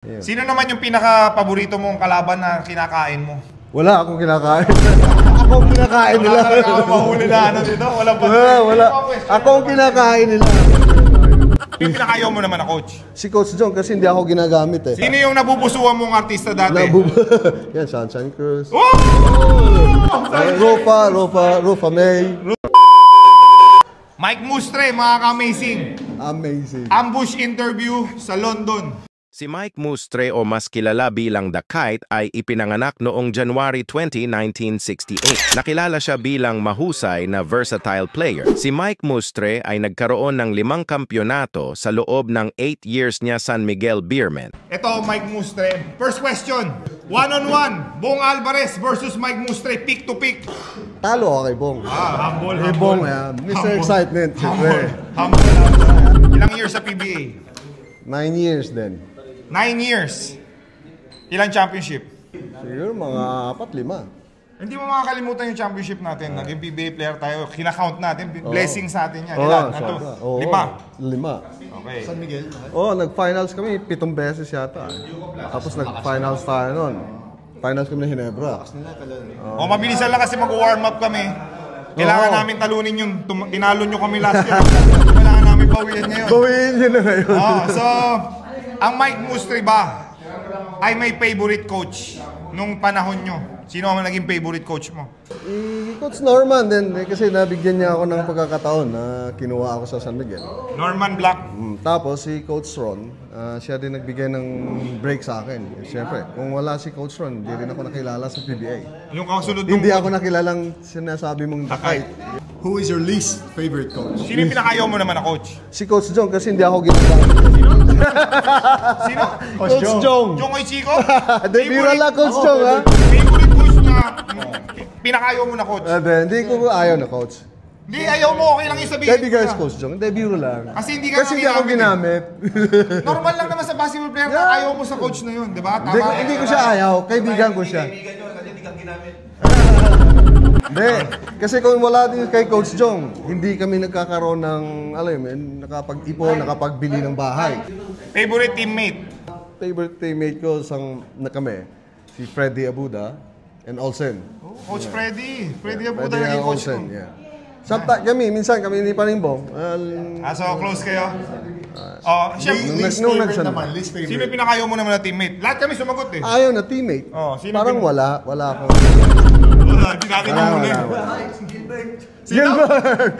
Yeah. Sino naman yung pinaka-paborito mong kalaban na kinakain mo? Wala akong kinakain. Ako ang kinakain nila. Wala ka mahuli na ano dito? Wala pa. Wala. Ako ang kinakain nila. Yung pinakayaw mo naman na coach? Si Coach John kasi hindi ako ginagamit eh. Sino yung nabubusuan mong artista dati? Yan, Sunshine Cruz. Oh! Rofa May. Mike Mustre, mga ka-amazing. Amazing. Ambush interview sa London. Si Mike Mustre o mas kilala bilang The Kite ay ipinanganak noong January 20, 1968. Nakilala siya bilang mahusay na versatile player. Si Mike Mustre ay nagkaroon ng 5 kampyonato sa loob ng 8 years niya San Miguel Beermen. Ito, Mike Mustre. First question. One-on-one. Bong Alvarez versus Mike Mustre. Pick to pick. Talo ako kay Bong. Humble. Bong, Mr. Excitement. Humble. Ilang years sa PBA? 9 years din. 9 years. Ilang championship? Siguro mga 4-5. Hindi mo makakalimutan yung championship natin. Naging PBA player tayo. Kinakount natin. Blessing sa atin yan. Oo, Ilan? Oo, 5. 5. Okay. San Miguel? Oo, nag-finals kami 7 beses yata. Tapos nag-finals tayo nun. Finals kami na Ginebra. O mabilisan lang kasi mag-warm up kami. Kailangan namin talunin yung tinalo nyo kami last year. Kailangan namin bawiin ngayon. Bawiin yun na ngayon. So, ang Mike Mustre ba ay may favorite coach nung panahon nyo? Sino ang naging favorite coach mo? Coach Norman din, kasi nabigyan niya ako ng pagkakataon na kinuha ako sa San Miguel. Norman Black. Tapos si Coach Ron, siya din nagbigay ng break sa akin. Siyempre, kung wala si Coach Ron, hindi rin ako nakilala sa PBA. Yung kasunod Hindi ako nakilalang sinasabi mong The Kite. Who is your least favorite coach? Sino yung pinakayaw mo naman na coach? Si Coach John kasi hindi ako ginagamit. Sino? Coach John. Jong Chico? Biro lang Coach John, ha? Favorite coach na pinakayaw mo na coach? Hindi ko ayaw na coach. Hindi, ayaw mo. Okay lang yung sabihin. Kaibigan si Coach John. Hindi, biro lang. Kasi hindi ka Kasi hindi ako ginamit. Normal lang naman sa basketball player na ayaw mo sa coach na yun, di ba? Hindi ko siya ayaw. Kaibigan ko siya. Hindi. Kasi kung wala din kay Coach Jong, hindi kami nagkakaroon ng, alam mo, nakapag-ipon, nakapagbili ng bahay. Favorite teammate? Favorite teammate ko na kami, si Freddy Abuda and Olsen. Coach Freddy. Freddy Abuda naging coach mo. Yeah. Minsan kami ni Panimbong. So close kayo? Least favorite naman, least favorite. Sino yung pinakayaw mo naman na teammate? Lahat kami sumagot eh. Ayaw na teammate. Sino Parang wala akong... Hindi natin nahuli.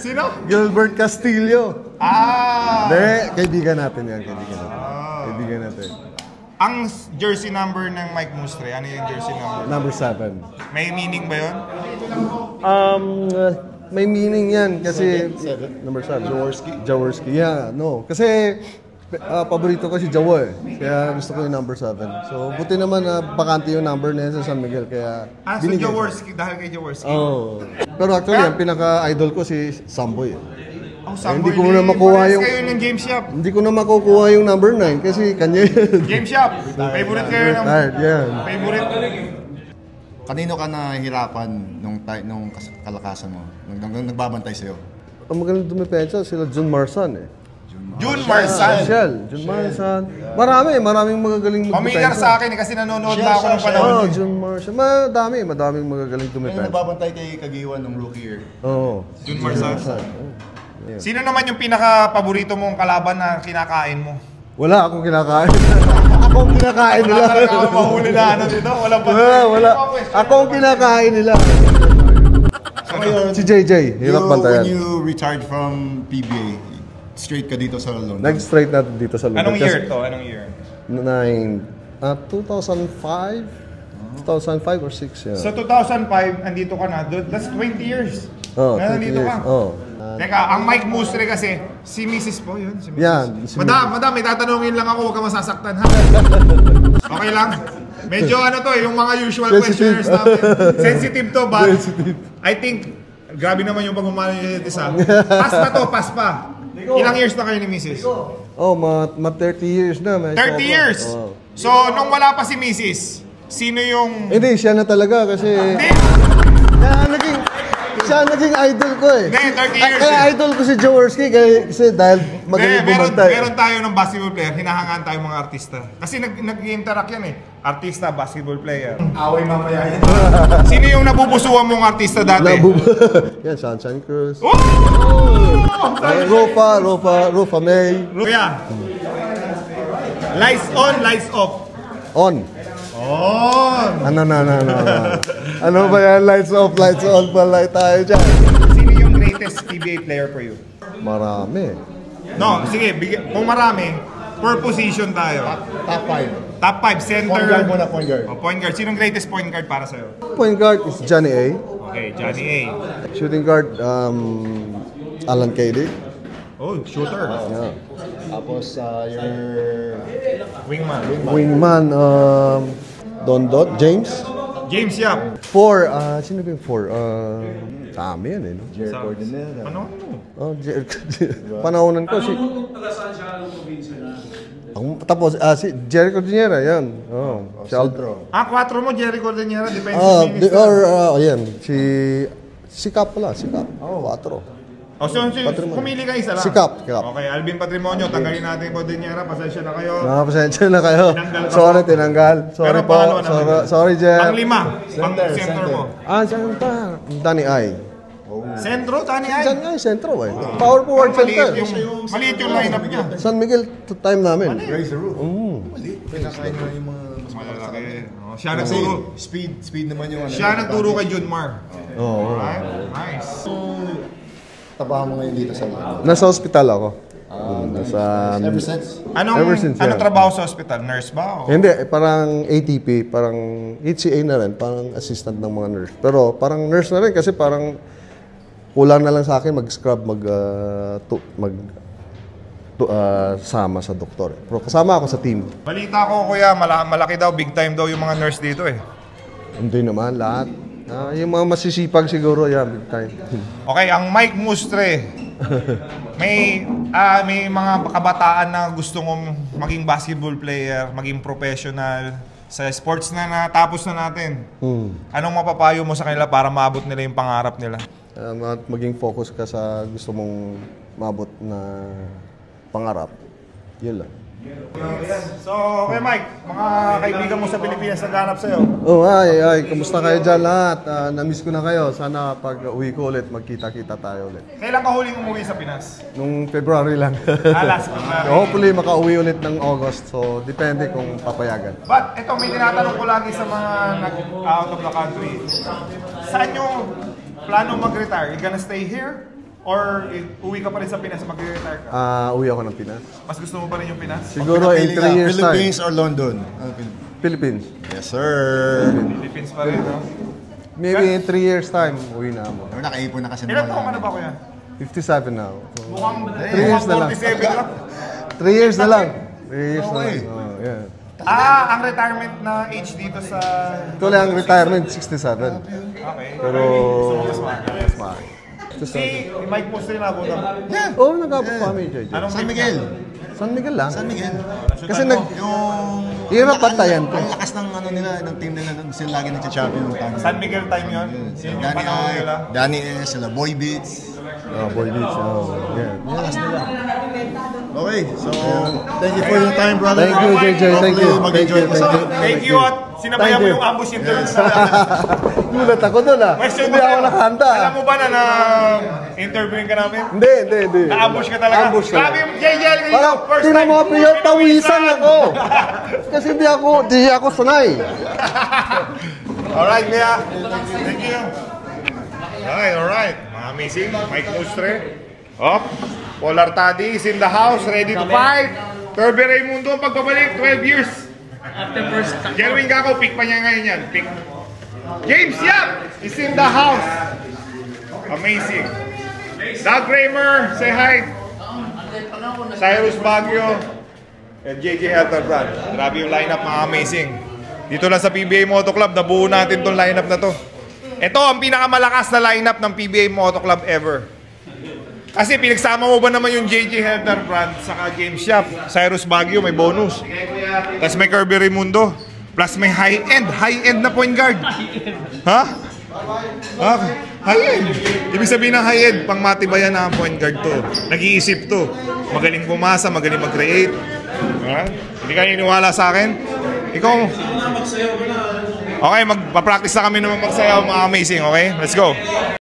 Sino? Gilbert Castillo. Hindi, kaibigan natin yan. Kaibigan natin. Ang jersey number ng Mike Mustre, ano yung jersey number? Number 7. May meaning ba yun? May meaning yan kasi... Number 7. Jaworski. Yeah, no. Kasi paborito ko si Jawo eh. Kaya gusto ko yung number 7. So, buti naman na bakante yung number na sa San Miguel. Kaya so Jaworski, dahil kay Jaworski? Oo. Pero actually, ang pinaka-idol ko si Samboy eh. Samboy, hindi ko na makuha yung... kayo ng Game Shop. Hindi ko na makukuha yung number 9 kasi kanya yun. Game Shop. Favorite kayo ng... Favorite. Kanino ka nahihirapan nung kalakasan mo? Nung nagbabantay sa'yo? Ang magaling dumipensa sila Jun Marsan eh. Jun Marsan. Jun Marsan. Maraming magagaling magdepensa. Familiar sa akin kasi nanonood na ako ng panahon. Jun Marsan. Madaming magagaling dumipensa. Kaya nagbabantay kay Kagiwan nung rookie year. Jun Marsan. Sino naman yung pinaka-paborito mong kalaban na kinakain mo? Wala akong kinakain. Ako ang kinakain nila. Wala ka mahuli na ano dito? Wala. Ako ang kinakain nila. Si JJ, hirap bantayan. When you retired from PBA, straight ka dito sa London? Nag-straight na dito sa London. Anong year to? 2005? 2005 or 6 yan. So 2005, andito ka na. That's 20 years. Nandito ka. Teka, ang Mike Mustre kasi, si Mrs. po yun. Si Mrs. Yan. Madam, may tatanungin lang ako, huwag ka masasaktan ha. Okay lang? Medyo yung mga usual questioners namin. Sensitive to, but I think, grabe naman yung pagmamahal niyo dito sa. Pass pa to, pass pa. Ilang years na kayo ni Mrs.? Ma 30 years na. 30 years? So, nung wala pa si Mrs., sino yung... Hindi, siya na talaga kasi... Hindi! Naging... siya ang naging idol ko eh. Hindi, 30 years Kaya eh. idol ko si Jaworski kasi dahil magaling bumantay. Meron tayo ng basketball player, hinahangaan tayo mga artista. Kasi nag-interact yan eh. Artista, basketball player. Away mamaya yan. Sino yung nabubusuan mong artista dati? Yan, Sunshine Cruz. Oh! Rufa May. Kuya, lights on, lights off. On. On! Ano. Ano ba yan? Lights off, lights on pala tayo dyan. Sino yung greatest PBA player for you? Marami. No, sige, kung marami, per position tayo. Top 5. Top 5, center. Point guard muna, point guard. Oh, point guard. Sinong greatest point guard para sa'yo? Point guard is Johnny A. Okay, Johnny A. Shooting guard, Alan Cady. Oh, shooter. Yeah. Tapos your Wingman. Wingman, Don Dot, James. James Yap. Four, sino ba yung four? Dami yan eh, no? Jerry Cordonell. Ano? Oh, panahonan ko si... Tapos, si Jerry Cordillera, yan. Oh, Centro. 4 mo, Jerry Cordillera, defensive minister. Ayan, si Cap pala, si Cap. 4. Oh, so, pumili ka isa lang. Si Cap. Okay, Alvin Patrimonio, tanggalin natin Cordillera, pasensya na kayo. Pasensya na kayo. Tinanggal ka Sorry, pa. tinanggal. Sorry Pero po. pangalawa naman. Sorry, Jeff. Pang-5, pang-center mo. Saan pa? Danny Ay. Sentro, Tani Ay. Saan nga yung sentro eh? Power forward center. Maliit yung lineup niya. San Miguel time namin. Raise the roof. Pinakain mo yung mga mas Malalaki. Oh, siya Kasi nagturo. speed naman yung ano. Siya nagturo kay Junmar. Oo. Alright? Nice. Tabahan mo ngayon dito sa loob. Nasa hospital ako. Nasa... Ever since? Ever since, Anong yeah. trabaho sa hospital? Nurse ba? O? Hindi, parang ATP, parang HCA na rin, parang assistant ng mga nurse. Pero parang nurse na rin kasi parang kulang na lang sa akin mag-scrub, sama sa doktor. Pero kasama ako sa team. Balita ko, kuya, malaki daw, big time daw yung mga nurse dito eh. Hindi naman, lahat. Yung mga masisipag siguro, yeah, big time. Okay, ang Mike Mustre. May mga kabataan na gusto mong maging basketball player, maging professional sa sports na natapos na natin. Anong mapapayo mo sa kanila para maabot nila yung pangarap nila? At maging focus ka sa gusto mong mabot na pangarap. Yun lang. So, okay Mike, mga kaibigan mo sa Pilipinas naghanap sa'yo. Oh, ay, kamusta kayo dyan lahat? Na-miss ko na kayo. Sana pag uwi ko ulit, magkita-kita tayo ulit. Kailan ka huling umuwi sa Pinas? Nung February lang. Last February. Hopefully, makauwi ulit ng August. So, depende kung papayagan. But, ito may tinatanong ko lagi sa mga nag-out of the country. Saan nyo plano mag-retire? You gonna stay here? Or uwi ka pa rin sa Pinas mag-retire ka? Uwi ako ng Pinas. Mas gusto mo pa rin yung Pinas? Siguro in 3 years Philippines time. or London? Philippines. Yes, sir. Philippines pa rin, no? Maybe in 3 years time, uwi na ako. Nakaipon na kasi Ilan taon ka na ba, kuya? 57 na ako. Mukhang 3 years na lang. 47 lang. 3 years na lang. 3 years na lang. Oh, yeah. Ang retirement na age dito sa... Ito lang ang retirement, 67. Okay. Pero... Mas mahal. Si Mike Mustre na ako Oo, nag-abot kami, JJ. Anong San team Miguel. San Miguel lang. San Miguel. Kasi Yung... hirap patayan to. Ang lakas ng ano nila, ng team nila, sila lagi nagcha-champion ng time. San Miguel time yun? Yun yung panahon nila. Danny S, sila Boy Beats. Boy Beach. Yeah. Lakas nila. Okay, so thank you for your time, brother. Thank you, JJ. Thank you. Mag-enjoy mo sa... Thank you at sinabayan mo yung ambush interview. Gulat ako doon Question Hindi ako nakahanda. Alam mo ba na interviewin ka namin? Hindi. Na-ambush ka talaga? Ambush ka. Grabe yung JJ kanina. Parang, First tingnan time. mo, tawisan ako. Kasi di ako sanay. Alright, Mia. Thank you. Alright. Mga amazing. Mike Mustre. Paul Artadi is in the house, ready to fight. Kirby Raimundo ang pagbabalik, 12 years. Jerwin Gaco, pick pa niya ngayon yan. Pick. James Yap is in the house. Amazing. Doug Kramer, say hi. Cyrus Baguio. And JJ Helterbrand. Grabe yung lineup, mga amazing. Dito lang sa PBA Moto Club, nabuo natin tong lineup na to. Ito ang pinakamalakas na lineup ng PBA Moto Club ever. Kasi pinagsama mo ba naman yung JJ Helterbrand saka James Yap, Cyrus Baguio, may bonus. Tapos may Kirby Raimundo. Plus may high-end na point guard. Ha? Okay. High-end. Ibig sabihin ng high-end, pang matibayan na ang point guard to. Nag-iisip to. Magaling bumasa, magaling mag-create. Hindi ka niniwala sa akin? Ikaw. Okay, magpa-practice na kami naman magsayaw, mga amazing, okay? Let's go.